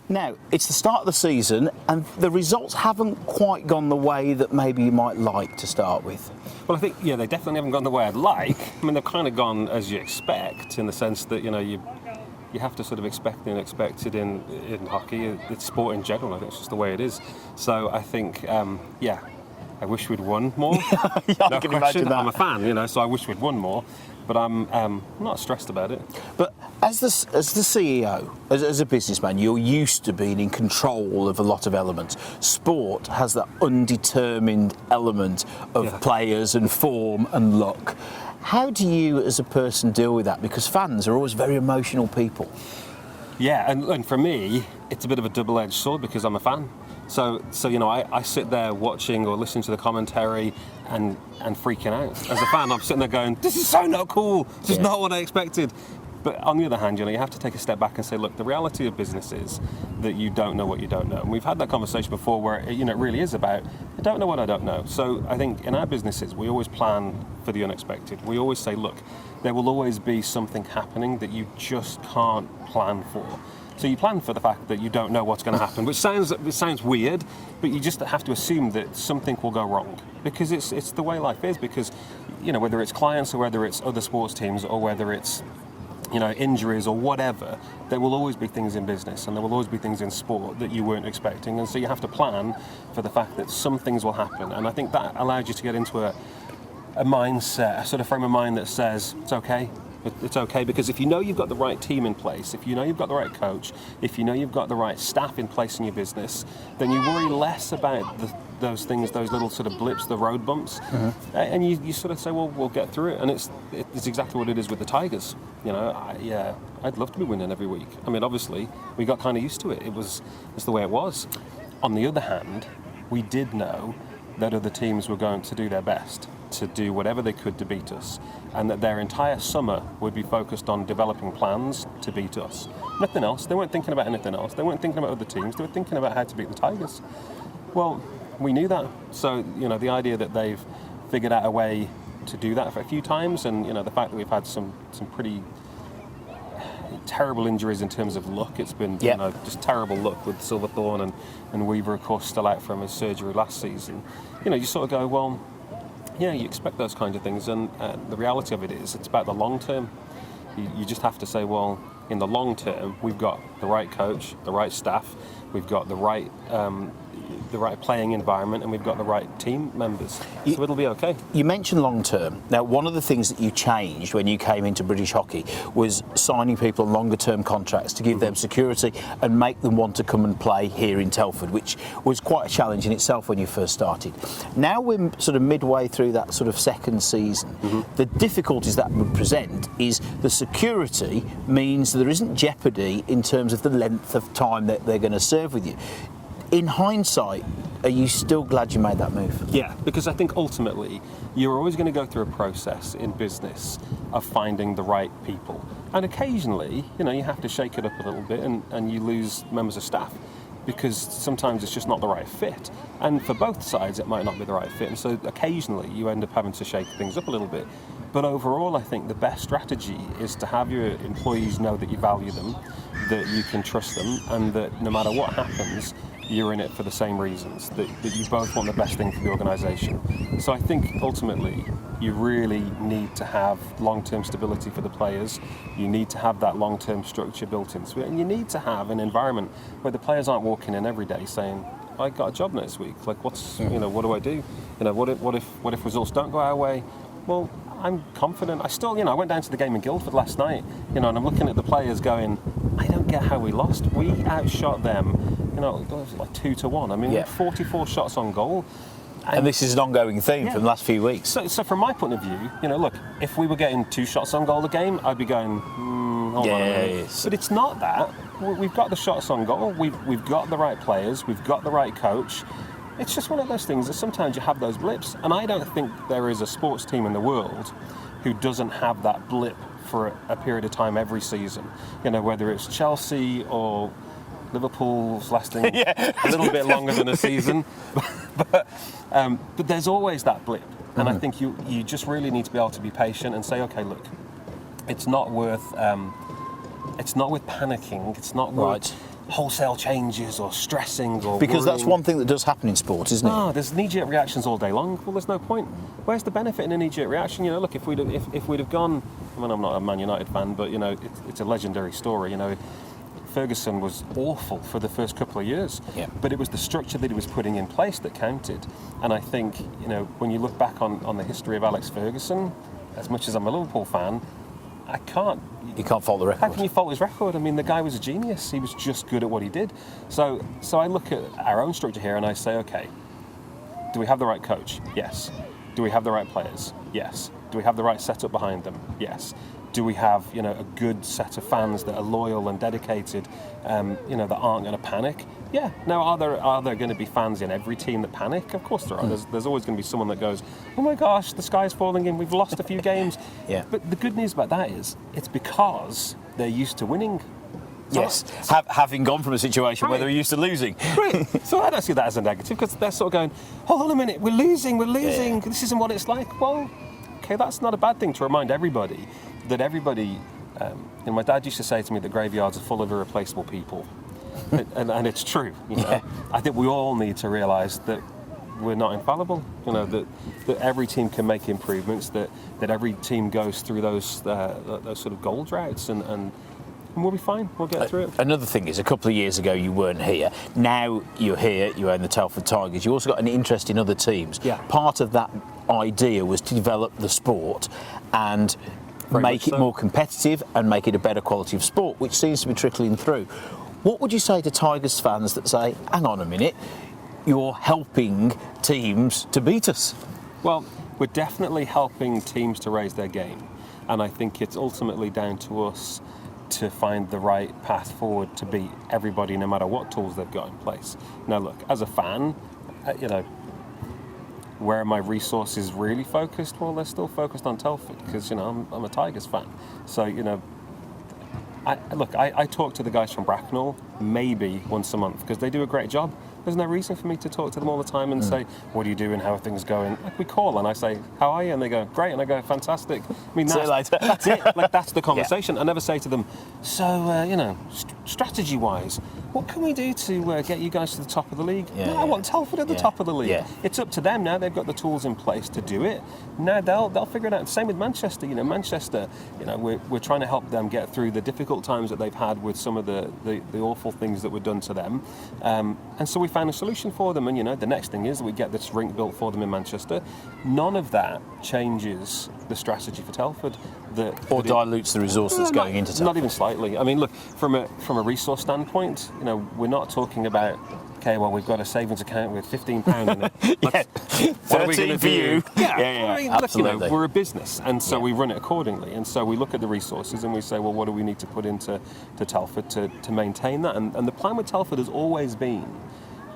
Now, it's the start of the season and the results haven't quite gone the way that maybe you might like to start with. Well, I think, they definitely haven't gone the way I'd like. I mean, they've kind of gone as you expect, in the sense that, you have to sort of expect the unexpected in hockey. It's sport in general. I think it's just the way it is. So I think, I wish we'd won more. I can imagine that. I'm a fan, so I wish we'd won more. But I'm not stressed about it. But as the CEO, as a businessman, you're used to being in control of a lot of elements. Sport has that undetermined element of players and form and luck. How do you, as a person, deal with that? Because fans are always very emotional people. Yeah, and for me, it's a bit of a double-edged sword because I'm a fan. So I sit there watching or listening to the commentary and freaking out. As a fan, I'm sitting there going, this is so not cool. This is not what I expected. But on the other hand, you have to take a step back and say, look, the reality of business is that you don't know what you don't know. And we've had that conversation before where, it really is about, I don't know what I don't know. So I think in our businesses, we always plan for the unexpected. We always say, look, there will always be something happening that you just can't plan for. So you plan for the fact that you don't know what's going to happen, which sounds weird, but you just have to assume that something will go wrong, because it's the way life is. Because whether it's clients or whether it's other sports teams or whether it's injuries or whatever, there will always be things in business and there will always be things in sport that you weren't expecting, and so you have to plan for the fact that some things will happen. And I think that allows you to get into a mindset, a sort of frame of mind that says it's okay. It's okay, because if you know you've got the right team in place, if you know you've got the right coach, if you know you've got the right staff in place in your business, then you worry less about those things, those little sort of blips, the road bumps, and you sort of say, well, we'll get through it. And it's exactly what it is with the Tigers. I'd love to be winning every week. I mean, obviously, we got kind of used to it. It's the way it was. On the other hand, we did know that other teams were going to do their best to do whatever they could to beat us, and that their entire summer would be focused on developing plans to beat us. Nothing else. They weren't thinking about anything else. They weren't thinking about other teams. They were thinking about how to beat the Tigers. Well, we knew that. So, the idea that they've figured out a way to do that for a few times, and, the fact that we've had some pretty terrible injuries in terms of luck. It's been just terrible luck with Silverthorne and Weaver, of course, still out from his surgery last season. You sort of go, well, you expect those kinds of things, and the reality of it is it's about the long term. You just have to say, well, in the long term, we've got the right coach, the right staff, we've got the right playing environment, and we've got the right team members, so it'll be okay. You mentioned long term. Now, one of the things that you changed when you came into British hockey was signing people on longer term contracts to give them security and make them want to come and play here in Telford, which was quite a challenge in itself when you first started. Now we're sort of midway through that sort of second season. The difficulties that would present is the security means there isn't jeopardy in terms of the length of time that they're going to serve with you. In hindsight, are you still glad you made that move? Yeah, because I think ultimately you're always going to go through a process in business of finding the right people. And occasionally, you have to shake it up a little bit and you lose members of staff because sometimes it's just not the right fit. And for both sides, it might not be the right fit. And so occasionally you end up having to shake things up a little bit. But overall, I think the best strategy is to have your employees know that you value them, that you can trust them, and that no matter what happens, you're in it for the same reasons, that you both want the best thing for the organisation. So I think ultimately you really need to have long-term stability for the players. You need to have that long-term structure built into it, and you need to have an environment where the players aren't walking in every day saying, I got a job next week, like what do I do? What if results don't go our way? Well, I'm confident. I still, I went down to the game in Guildford last night, and I'm looking at the players going, I don't get how we lost. We outshot them, it was like 2-1. I mean, we had 44 shots on goal. And this is an ongoing theme for the last few weeks. So from my point of view, look, if we were getting 2 shots on goal a game, I'd be going, hold on a minute. But it's not that. We've got the shots on goal. We've got the right players. We've got the right coach. It's just one of those things that sometimes you have those blips. And I don't think there is a sports team in the world who doesn't have that blip for a period of time every season. Whether it's Chelsea or Liverpool's lasting a little bit longer than a season. But there's always that blip. And I think you just really need to be able to be patient and say, okay, look, it's not worth It's not with panicking. It's not with wholesale changes or stressing or because worrying. that's one thing that does happen in sport, isn't it? No, there's knee-jerk reactions all day long. Well, there's no point. Where's the benefit in a knee-jerk reaction? Look, if we'd have gone, I mean, I'm not a Man United fan, but it's a legendary story. Ferguson was awful for the first couple of years, but it was the structure that he was putting in place that counted. And I think, when you look back on the history of Alex Ferguson, as much as I'm a Liverpool fan, You can't fault the record. How can you fault his record? I mean, the guy was a genius. He was just good at what he did. So I look at our own structure here and I say, okay, do we have the right coach? Yes. Do we have the right players? Yes. Do we have the right setup behind them? Yes. Do we have, a good set of fans that are loyal and dedicated, that aren't going to panic? Yeah. Now, are there going to be fans in every team that panic? Of course there are. There's always going to be someone that goes, oh my gosh, the sky's falling in, we've lost a few games. Yeah. But the good news about that is, it's because they're used to winning. Yes, having gone from a situation where they were used to losing. Right. So I don't see that as a negative, because they're sort of going, hold on a minute, we're losing, Yeah. this isn't what it's like. Well, okay, that's not a bad thing to remind everybody that everybody, my dad used to say to me that graveyards are full of irreplaceable people. and it's true. Yeah. I think we all need to realise that we're not infallible. That every team can make improvements. That every team goes through those sort of goal droughts, and we'll be fine. We'll get through it. Another thing is, a couple of years ago you weren't here. Now you're here. You own the Telford Tigers. You also got an interest in other teams. Yeah. Part of that idea was to develop the sport and make it more competitive and make it a better quality of sport, which seems to be trickling through. What would you say to Tigers fans that say, hang on a minute, you're helping teams to beat us? Well, we're definitely helping teams to raise their game, and I think it's ultimately down to us to find the right path forward to beat everybody, no matter what tools they've got in place. Now look, as a fan, where are my resources really focused? Well, they're still focused on Telford, because I'm a Tigers fan. So I talk to the guys from Bracknell maybe once a month, because they do a great job. There's no reason for me to talk to them all the time and say, what are you doing, how are things going? Like, we call and I say, how are you? And they go, great. And I go, fantastic. I mean, that's it. Like, that's the conversation. Yeah. I never say to them, so, strategy-wise, what can we do to get you guys to the top of the league? I want Telford at the top of the league. Yeah. It's up to them now. They've got the tools in place to do it. Now they'll figure it out. Same with Manchester. Manchester, we're trying to help them get through the difficult times that they've had with some of the awful things that were done to them. And so we found a solution for them, and the next thing is that we get this rink built for them in Manchester. None of that changes the strategy for Telford. Or dilutes the resources going into Telford. Not even slightly. I mean, look, from a resource standpoint, we're not talking about, okay, well, we've got a savings account with £15 in it. What are we going to do? Yeah, I mean, absolutely. look, we're a business, and so we run it accordingly. And so we look at the resources and we say, well, what do we need to put into Telford to maintain that? And the plan with Telford has always been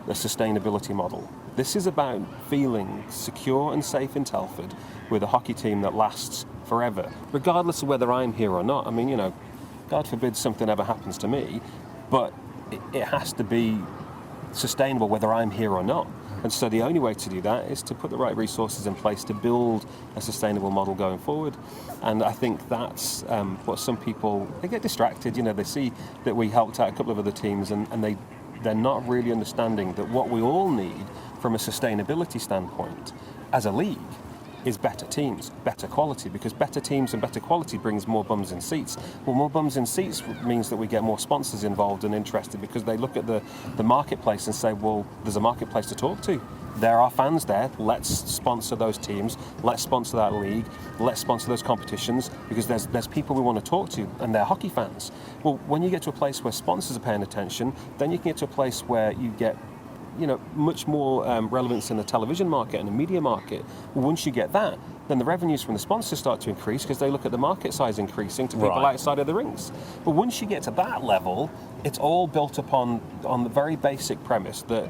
the sustainability model. This is about feeling secure and safe in Telford with a hockey team that lasts forever, regardless of whether I'm here or not. I mean, God forbid something ever happens to me, but it has to be sustainable whether I'm here or not. And so the only way to do that is to put the right resources in place to build a sustainable model going forward. And I think that's what some people, they get distracted. They see that we helped out a couple of other teams, and they're not really understanding that what we all need from a sustainability standpoint as a league is better teams, better quality, because better teams and better quality brings more bums in seats. Well, more bums in seats means that we get more sponsors involved and interested, because they look at the marketplace and say, well, there's a marketplace to talk to. There are fans there. Let's sponsor those teams. Let's sponsor that league. Let's sponsor those competitions, because there's people we want to talk to, and they're hockey fans. Well, when you get to a place where sponsors are paying attention, then you can get to a place where you get much more relevance in the television market and the media market. Well, once you get that, then the revenues from the sponsors start to increase, because they look at the market size increasing to people outside of the rinks. But once you get to that level, it's all built upon the very basic premise that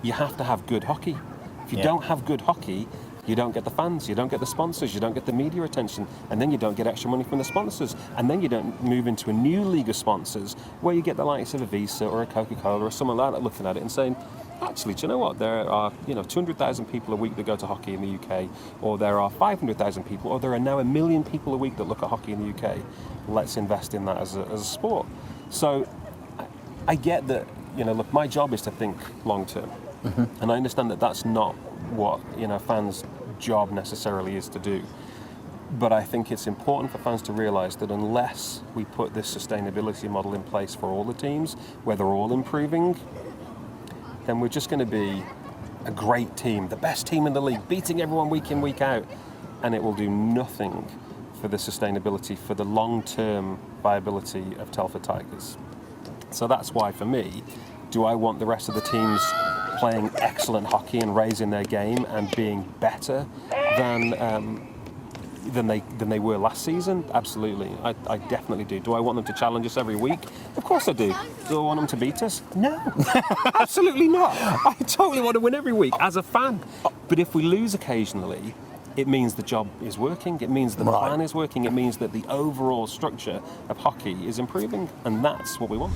you have to have good hockey. If you don't have good hockey, you don't get the fans, you don't get the sponsors, you don't get the media attention, and then you don't get extra money from the sponsors, and then you don't move into a new league of sponsors where you get the likes of a Visa or a Coca-Cola or someone like that looking at it and saying, actually, do you know what? There are 200,000 people a week that go to hockey in the UK, or there are 500,000 people, or there are now 1 million people a week that look at hockey in the UK. Let's invest in that as a sport. So I get that. Look, my job is to think long term, and I understand that that's not what fans' job necessarily is to do. But I think it's important for fans to realise that unless we put this sustainability model in place for all the teams, where they're all improving, then we're just going to be a great team, the best team in the league, beating everyone week in, week out, and it will do nothing for the sustainability, for the long-term viability of Telford Tigers. So that's why, for me, do I want the rest of the teams playing excellent hockey and raising their game and being better than they were last season? Absolutely. I definitely do. Do I want them to challenge us every week? Of course I do. Do I want them to beat us? No. Absolutely not. I totally want to win every week as a fan. But if we lose occasionally, it means the job is working. It means the plan is working. It means that the overall structure of hockey is improving. And that's what we want.